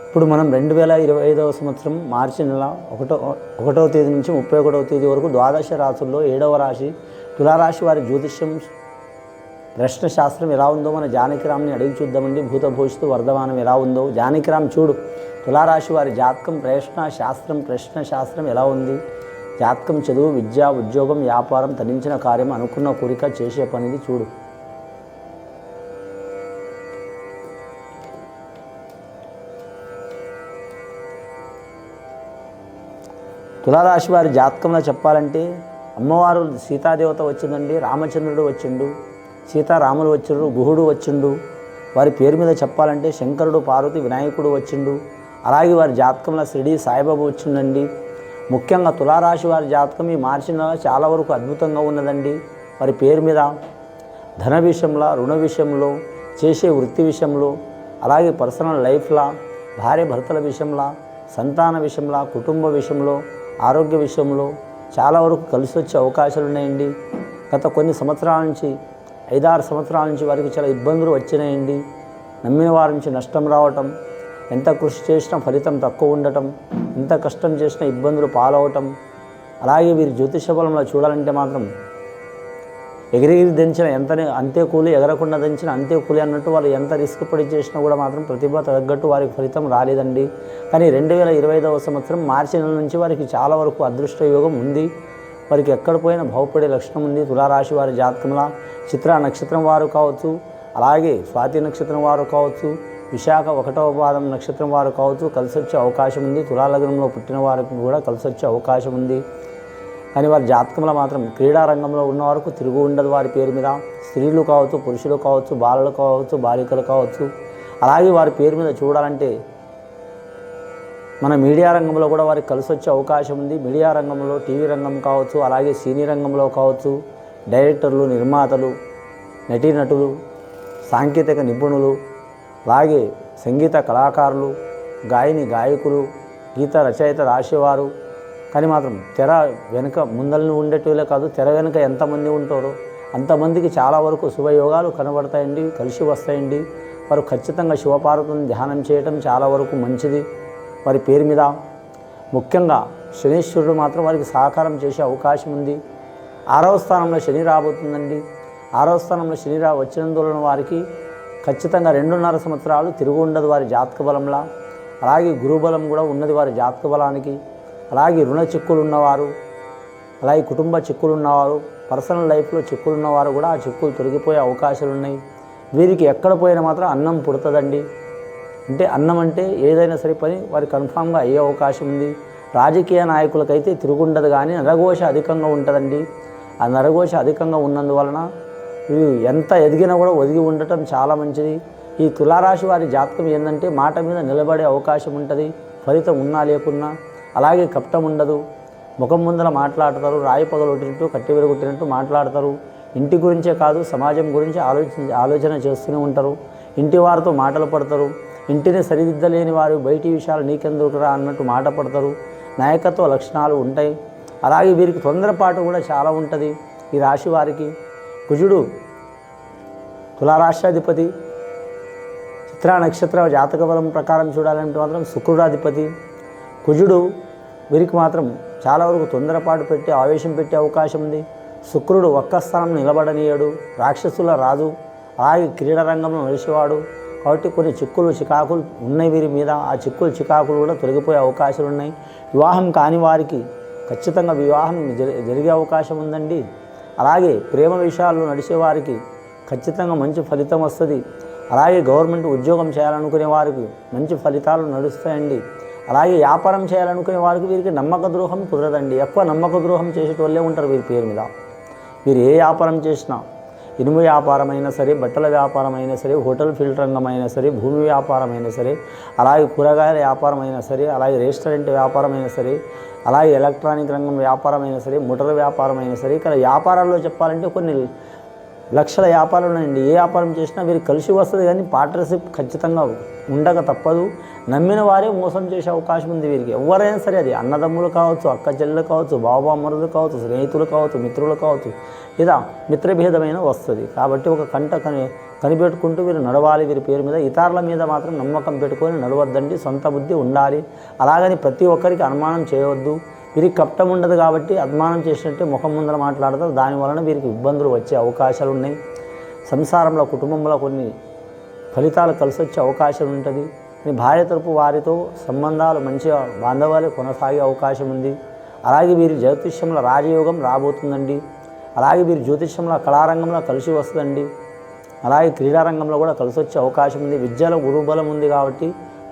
ఇప్పుడు మనం 2025వ సంవత్సరం మార్చి నెల ఒకటవ తేదీ నుంచి 31వ తేదీ వరకు ద్వాదశ రాశుల్లో 7వ రాశి తులారాశి వారి జ్యోతిష్యం ప్రశ్న శాస్త్రం ఎలా ఉందో మన జానకిరామ్ని అడిగి చూద్దామండి. భూత భవిష్యత్తు వర్ధమానం ఎలా ఉందో జానకిరామ్ చూడు. తులారాశి వారి జాతకం ప్రశ్న శాస్త్రం ఎలా ఉంది? జాతకం చదువు, విద్య, ఉద్యోగం, వ్యాపారం, తరించిన కార్యం, అనుకున్న కోరిక, చేసే పనిది చూడు. తులారాశి వారి జాతకంలో చెప్పాలంటే అమ్మవారు సీతాదేవత వచ్చిందండి, రామచంద్రుడు వచ్చిండు, సీతారాములు వచ్చిండు, గుహుడు వచ్చిండు. వారి పేరు మీద చెప్పాలంటే శంకరుడు, పార్వతి, వినాయకుడు వచ్చిండు. అలాగే వారి జాతకంలో షిరిడి సాయిబాబా వచ్చిండండి. ముఖ్యంగా తులారాశి వారి జాతకం ఈ మార్చి నెల చాలా వరకు అద్భుతంగా ఉన్నదండి. వారి పేరు మీద ధన విషయంలో, రుణ విషయంలో, చేసే వృత్తి విషయంలో, అలాగే పర్సనల్ లైఫ్లో, భార్య భర్తల విషయంలో, సంతాన విషయంలో, కుటుంబ విషయంలో, ఆరోగ్య విషయంలో చాలా వరకు కలిసి వచ్చే అవకాశాలు ఉన్నాయండి. గత కొన్ని సంవత్సరాల నుంచి 5-6 సంవత్సరాల నుంచి వారికి చాలా ఇబ్బందులు వచ్చినాయండి. నమ్మిన వారి నుంచి నష్టం రావటం, ఎంత కృషి చేసినా ఫలితం తక్కువ ఉండటం, ఎంత కష్టం చేసినా ఇబ్బందులు పాలవటం. అలాగే వీరి జ్యోతిష బలంలో చూడాలంటే మాత్రం ఎగిరిగిరి దంచిన అంతే కూలి, ఎగరకుండా దంచిన అంతే కూలి అన్నట్టు వాళ్ళు ఎంత రిస్క్ పడి చేసినా కూడా మాత్రం ప్రతిభ తగ్గట్టు వారికి ఫలితం రాలేదండి. కానీ 2025వ సంవత్సరం మార్చి నెల నుంచి వారికి చాలా వరకు అదృష్ట యోగం ఉంది. వారికి ఎక్కడ పోయినా బాగుపడే లక్షణం ఉంది. తులారాశి వారి జాతకంలో చిత్ర నక్షత్రం వారు కావచ్చు, అలాగే స్వాతి నక్షత్రం వారు కావచ్చు, విశాఖ 1వ పాదం నక్షత్రం వారు కావచ్చు, కలిసి వచ్చే అవకాశం ఉంది. తులాలగ్నంలో పుట్టిన వారికి కూడా కలిసి వచ్చే అవకాశం ఉంది. కానీ వారి జాతకంలో మాత్రం క్రీడా రంగంలో ఉన్న వరకు తిరుగు ఉండదు వారి పేరు మీద. స్త్రీలు కావచ్చు, పురుషులు కావచ్చు, బాలలు కావచ్చు, బాలికలు కావచ్చు. అలాగే వారి పేరు మీద చూడాలంటే మన మీడియా రంగంలో కూడా వారికి కలిసి వచ్చే అవకాశం ఉంది. మీడియా రంగంలో టీవీ రంగం కావచ్చు, అలాగే సినీ రంగంలో కావచ్చు, డైరెక్టర్లు, నిర్మాతలు, నటీనటులు, సాంకేతిక నిపుణులు, అలాగే సంగీత కళాకారులు, గాయకులు, గీత రచయిత రాసేవారు. కానీ మాత్రం తెర వెనుక ముందల్ని ఉండేటోళ్ళే కాదు, తెర వెనుక ఎంతమంది ఉంటారో అంతమందికి చాలా వరకు శుభయోగాలు కనబడతాయండి, కలిసి వస్తాయండి. వారు ఖచ్చితంగా శివపార్వతులను ధ్యానం చేయటం చాలా వరకు మంచిది. వారి పేరు మీద ముఖ్యంగా శనీశ్వరుడు మాత్రం వారికి సహకారం చేసే అవకాశం ఉంది. 6వ స్థానంలో శని రాబోతుందండి. 6వ స్థానంలో శని వచ్చినందువలన వారికి ఖచ్చితంగా 2.5 సంవత్సరాలు తిరుగు ఉండదు వారి జాతక బలంలా. అలాగే గురుబలం కూడా ఉన్నది వారి జాతక బలానికి. అలాగే రుణ చిక్కులు ఉన్నవారు, అలాగే కుటుంబ చిక్కులు ఉన్నవారు, పర్సనల్ లైఫ్లో చిక్కులు ఉన్నవారు కూడా ఆ చిక్కులు తొలగిపోయే అవకాశాలు ఉన్నాయి. వీరికి ఎక్కడ పోయినా మాత్రం అన్నం పుడుతుందండి. అంటే అన్నం అంటే ఏదైనా సరే పని వారి కన్ఫామ్గా అయ్యే అవకాశం ఉంది. రాజకీయ నాయకులకైతే తిరుగుండదు, కానీ నరఘోష అధికంగా ఉంటుందండి. ఆ నరఘోష అధికంగా ఉన్నందువలన వీరు ఎంత ఎదిగినా కూడా ఒదిగి ఉండటం చాలా మంచిది. ఈ తులారాశి వారి జాతకం ఏంటంటే మాట మీద నిలబడే అవకాశం ఉంటుంది, ఫలితం ఉన్నా లేకున్నా. అలాగే కపటం ఉండదు, ముఖం ముందర మాట్లాడతారు, రాయి పగలొట్టినట్టు కట్టి విరగొట్టినట్టు మాట్లాడతారు. ఇంటి గురించే కాదు సమాజం గురించి ఆలోచన చేస్తూనే ఉంటారు. ఇంటి వారితో మాటలు పడతారు. ఇంటిని సరిదిద్దలేని వారు బయటి విషయాలు నీకెందుకురా అన్నట్టు మాట పడతారు. నాయకత్వ లక్షణాలు ఉంటాయి. అలాగే వీరికి తొందరపాటు కూడా చాలా ఉంటుంది. ఈ రాశి వారికి కుజుడు తులారాష్ట్రాధిపతి, చిత్రా నక్షత్ర జాతక బలం ప్రకారం చూడాలంటే మాత్రం శుక్రుడాధిపతి. కుజుడు వీరికి మాత్రం చాలా వరకు తొందరపాటు పెట్టి ఆవేశం పెట్టే అవకాశం ఉంది. శుక్రుడు ఒక్క స్థానం నిలబడనీయడు, రాక్షసుల రాజు, అలాగే క్రీడా రంగంలో నడిచేవాడు. కాబట్టి కొన్ని చికాకులు ఉన్నాయి వీరి మీద. ఆ చికాకులు కూడా తొలగిపోయే అవకాశాలు ఉన్నాయి. వివాహం కాని వారికి ఖచ్చితంగా వివాహం జరిగే అవకాశం ఉందండి. అలాగే ప్రేమ విషయాల్లో నడిచేవారికి ఖచ్చితంగా మంచి ఫలితం వస్తుంది. అలాగే గవర్నమెంట్ ఉద్యోగం చేయాలనుకునే వారికి మంచి ఫలితాలు నడుస్తాయండి. అలాగే వ్యాపారం చేయాలనుకునే వారికి వీరికి నమ్మక ద్రోహం కుదరదండి. ఎక్కువ నమ్మక ద్రోహం చేసేటోళ్ళే ఉంటారు వీరి పేరు మీద. వీరు ఏ వ్యాపారం చేసినా, ఇనుము వ్యాపారం అయినా సరే, బట్టల వ్యాపారం అయినా సరే, హోటల్ ఫీల్డ్ రంగం అయినా సరే, భూమి వ్యాపారం అయినా సరే, అలాగే కూరగాయల వ్యాపారం అయినా సరే, అలాగే రెస్టారెంట్ వ్యాపారం అయినా సరే, అలాగే ఎలక్ట్రానిక్ రంగం వ్యాపారం అయినా సరే, మోటార్ వ్యాపారం అయినా సరే. ఇక్కడ వ్యాపారాల్లో చెప్పాలంటే కొన్ని లక్షల వ్యాపారాలు ఉన్నాయండి. ఏ వ్యాపారం చేసినా వీరికి కలిసి వస్తుంది, కానీ పార్ట్నర్షిప్ ఖచ్చితంగా ఉండక తప్పదు. నమ్మిన వారే మోసం చేసే అవకాశం ఉంది వీరికి. ఎవరైనా సరే, అది అన్నదమ్ములు కావచ్చు, అక్క చెల్లెలు కావచ్చు, బాబామ్మరులు కావచ్చు, స్నేహితులు కావచ్చు, మిత్రులు కావచ్చు, లేదా మిత్రభేదమైన వస్తుంది. కాబట్టి ఒక కనిపెట్టుకుంటూ వీరు నడవాలి. వీరి పేరు మీద ఇతరుల మీద మాత్రం నమ్మకం పెట్టుకొని నడవద్దండి. సొంత బుద్ధి ఉండాలి. అలాగని ప్రతి ఒక్కరికి అనుమానం చేయవద్దు. వీరికి కష్టం ఉండదు కాబట్టి అనుమానం చేసినట్టే ముఖం ముందర మాట్లాడతారు. దానివలన వీరికి ఇబ్బందులు వచ్చే అవకాశాలు ఉన్నాయి. సంసారంలో, కుటుంబంలో కొన్ని ఫలితాలు కలిసి వచ్చే అవకాశం ఉంటుంది. భార్య తరపు వారితో సంబంధాలు మంచిగా బాంధవ్యాలు కొనసాగే అవకాశం ఉంది. అలాగే వీరి జ్యోతిష్యంలో రాజయోగం రాబోతుందండి. అలాగే వీరి జ్యోతిష్యంలో కళారంగంలో కలిసి వస్తుందండి. అలాగే క్రీడారంగంలో కూడా కలిసి వచ్చే అవకాశం ఉంది. విద్యలో గురుబలం ఉంది కాబట్టి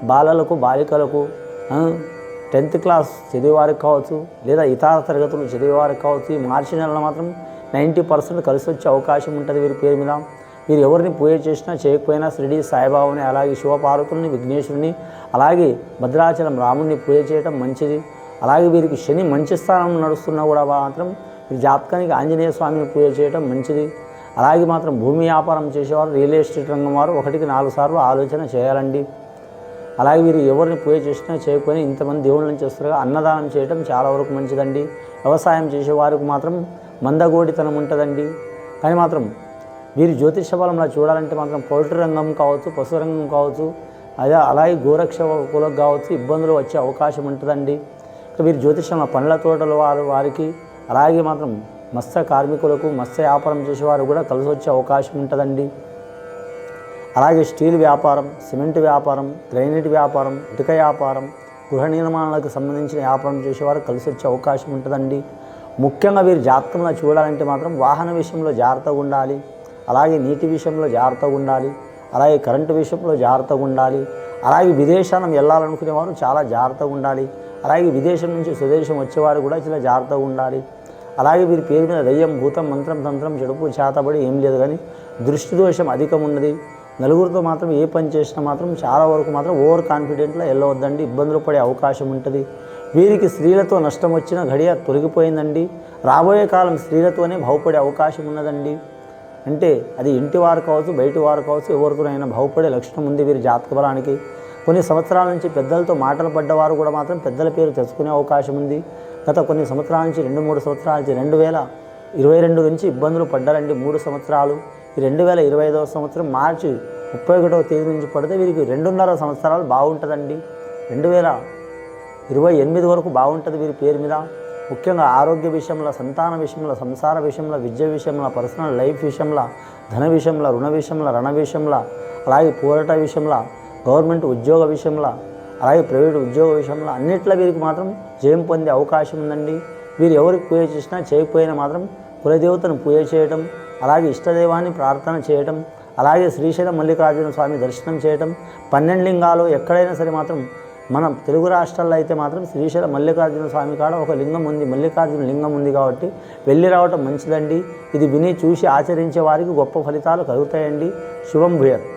బాలలకు, బాలికలకు, 10th క్లాస్ చదివేవారికి కావచ్చు, లేదా ఇతర తరగతులు చదివేవారికి కావచ్చు, ఈ మార్చి నెలలో మాత్రం 90% కలిసి వచ్చే అవకాశం ఉంటుంది వీరి పేరు మీద. వీరు ఎవరిని పూజ చేసినా చేయకపోయినా షిరిడి సాయిబాబాని, అలాగే శివపార్వతుల్ని, విఘ్నేశ్వరుని, అలాగే భద్రాచలం రాముడిని పూజ చేయడం మంచిది. అలాగే వీరికి శని మంచి స్థానం నడుస్తున్నా కూడా మాత్రం వీరి జాతకానికి ఆంజనేయ స్వామిని పూజ చేయడం మంచిది. అలాగే మాత్రం భూమి వ్యాపారం చేసేవారు, రియల్ ఎస్టేట్ రంగం వారు 1కి 4 సార్లు ఆలోచన చేయాలండి. అలాగే వీరు ఎవరిని పూజ చేసినా చేయకపోయినా ఇంతమంది దేవుళ్ళని చేస్తారు. అన్నదానం చేయడం చాలా వరకు మంచిదండి. వ్యవసాయం చేసేవారికి మాత్రం మందగోడితనం ఉంటుందండి. కానీ మాత్రం వీరి జ్యోతిష బలంలో చూడాలంటే మాత్రం పౌల్ట్రీ రంగం కావచ్చు, పశు రంగం కావచ్చు, అలాగే గోరక్షకులకు కావచ్చు ఇబ్బందులు వచ్చే అవకాశం ఉంటుందండి. వీరి జ్యోతిషంలో పండ్ల తోటల వారికి, అలాగే మాత్రం మత్స్య కార్మికులకు, మత్స్య వ్యాపారం చేసేవారు కూడా కలిసి వచ్చే అవకాశం ఉంటుందండి. అలాగే స్టీల్ వ్యాపారం, సిమెంట్ వ్యాపారం, గ్రైనేట్ వ్యాపారం, ఇటుక వ్యాపారం, గృహ నిర్మాణాలకు సంబంధించిన వ్యాపారం చేసేవారు కలిసి వచ్చే అవకాశం ఉంటుందండి. ముఖ్యంగా వీరి జాతకంలో చూడాలంటే మాత్రం వాహన విషయంలో జాగ్రత్తగా ఉండాలి. అలాగే నీటి విషయంలో జాగ్రత్తగా ఉండాలి. అలాగే కరెంటు విషయంలో జాగ్రత్తగా ఉండాలి. అలాగే విదేశాలను వెళ్ళాలనుకునేవారు చాలా జాగ్రత్తగా ఉండాలి. అలాగే విదేశం నుంచి స్వదేశం వచ్చేవారు కూడా చాలా జాగ్రత్తగా ఉండాలి. అలాగే వీరి పేరు మీద దయ్యం, భూతం, మంత్రం, తంత్రం, చెడుపు, చేతబడి ఏం లేదు, కానీ దృష్టి దోషం అధికం ఉన్నది. నలుగురితో మాత్రం ఏ పని చేసినా మాత్రం చాలా వరకు మాత్రం ఓవర్ కాన్ఫిడెంట్లో వెళ్ళవద్దండి. ఇబ్బందులు పడే అవకాశం ఉంటుంది. వీరికి స్త్రీలతో నష్టం వచ్చిన ఘడియ తొలగిపోయిందండి. రాబోయే కాలం స్త్రీలతోనే బాగుపడే అవకాశం ఉన్నదండి. అంటే అది ఇంటి వారు కావచ్చు, బయటి వారు కావచ్చు, ఎవరితోనైనా బాగుపడే లక్షణం ఉంది వీరి జాతక బలానికి. కొన్ని సంవత్సరాల నుంచి పెద్దలతో మాటలు పడ్డవారు కూడా మాత్రం పెద్దల పేరు తెచ్చుకునే అవకాశం ఉంది. గత కొన్ని సంవత్సరాల నుంచి 2-3 సంవత్సరాల నుంచి 2022 నుంచి ఇబ్బందులు పడ్డారండి. 3 సంవత్సరాలు. ఈ 2025వ సంవత్సరం మార్చి 31వ తేదీ నుంచి పడితే వీరికి 2.5 సంవత్సరాలు బాగుంటుందండి. 2028 వరకు బాగుంటుంది వీరి పేరు మీద. ముఖ్యంగా ఆరోగ్య విషయంలో, సంతాన విషయంలో, సంసార విషయంలో, విద్య విషయంలో, పర్సనల్ లైఫ్ విషయంలో, ధన విషయంలో, రుణ విషయంలో, రణ విషయంలో, అలాగే పోరాట విషయంలో, గవర్నమెంట్ ఉద్యోగ విషయంలో, అలాగే ప్రైవేట్ ఉద్యోగ విషయంలో అన్నిట్లో వీరికి మాత్రం జయం పొందే అవకాశం ఉందండి. వీరు ఎవరికి పూజ చేసినా చేయకపోయినా మాత్రం కులదేవతను పూజ చేయడం, అలాగే ఇష్టదైవాన్ని ప్రార్థన చేయడం, అలాగే శ్రీశైలం మల్లికార్జున స్వామి దర్శనం చేయడం, 12 లింగాలు ఎక్కడైనా సరే మాత్రం మనం తెలుగు రాష్ట్రాల్లో అయితే మాత్రం శ్రీశైలం మల్లికార్జున స్వామి కాడ ఒక లింగం ఉంది, మల్లికార్జున లింగం ఉంది కాబట్టి వెళ్ళి రావటం మంచిదండి. ఇది విని చూసి ఆచరించే వారికి గొప్ప ఫలితాలు కలుగుతాయండి. శుభం భూయాత్.